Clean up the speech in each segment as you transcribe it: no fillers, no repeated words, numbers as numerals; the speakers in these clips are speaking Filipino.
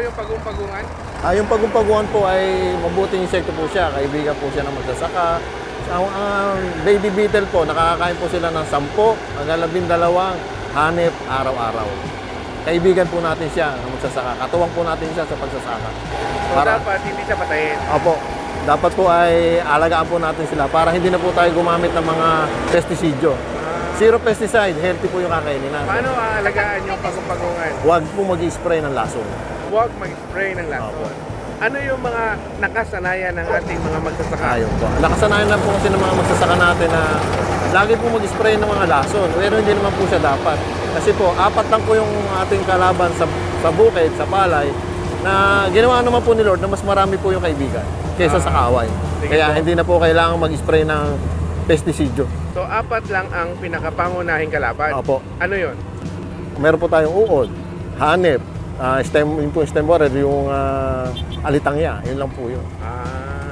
yung pagong-pagungan? Yung pagong-pagungan po ay mabuting insekto po siya. Kaibigan po siya ng magsasaka. Ang baby beetle po, nakakakain po sila ng 10 hanggang 12 hanep araw-araw. Kaibigan po natin siya ng magsasaka. Katuwang po natin siya sa pagsasaka. So dapat hindi siya patayin. Opo. Dapat po ay alagaan po natin sila para hindi na po tayo gumamit ng mga pestisidyo. Zero pesticide, healthy po yung kakainin natin. Paano aalagaan yung pagong-pagungan? Huwag po mag-spray ng lason. Huwag mag-spray ng lason. Ano yung mga nakasanayan ng ating mga magsasaka? Ayun po. Nakasanayan na po kasi ng mga magsasaka natin na lagi po mag-spray ng mga lason. Pero hindi naman po siya dapat. Kasi po, 4 lang po yung ating kalaban sa bukid, sa palay, na ginawa naman po ni Lord na mas marami po yung kaibigan kaysa sa kaaway. Kaya hindi na po kailangan mag-spray ng pestisidyo. So 4 lang ang pinakapangunahing kalaban? Opo. Ano yun? Meron po tayong uod, hanep, yung po stem borer, yung alitangya, yun lang po yun.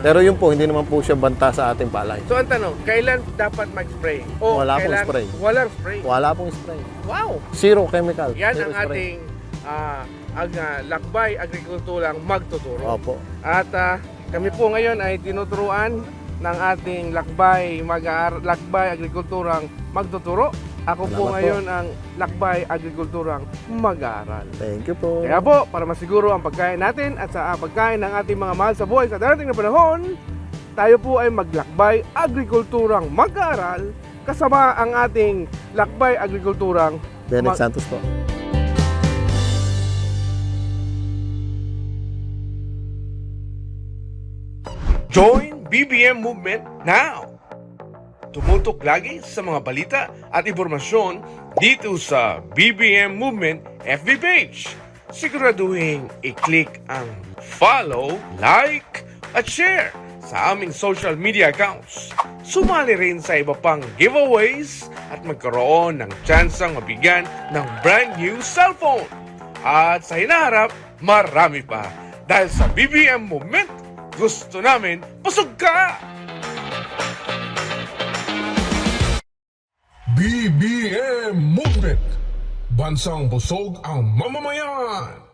Pero yun po, hindi naman po siya banta sa ating palay. So ang tanong, kailan dapat mag-spray? O Wala pong kailan spray. Walang spray? Wala pong spray. Wow! Zero chemical. Yan Zero ang spray. ating lakbay agrikulturang magtuturo. Opo. At kami po ngayon ay tinuturuan ng ating lakbay agrikulturang magtuturo. Ako po Salamat ngayon ang lakbay agrikulturang mag-aaral. Thank you po. Kaya po, para masiguro ang pagkain natin at sa pagkain ng ating mga mahal sa buhay sa darating na panahon, tayo po ay maglakbay agrikulturang mag-aaral kasama ang ating lakbay agrikulturang Benek Santos po. Join BBM Movement now! Tumutok lagi sa mga balita at impormasyon dito sa BBM Movement FB page. Siguraduhin i-click ang follow, like, at share sa aming social media accounts. Sumali rin sa iba pang giveaways at magkaroon ng tsansang mabigyan ng brand new cellphone. At sa hinaharap, marami pa. Dahil sa BBM Movement, gusto namin pasog ka! BBM Movement. Bansang busog ang mamamayan.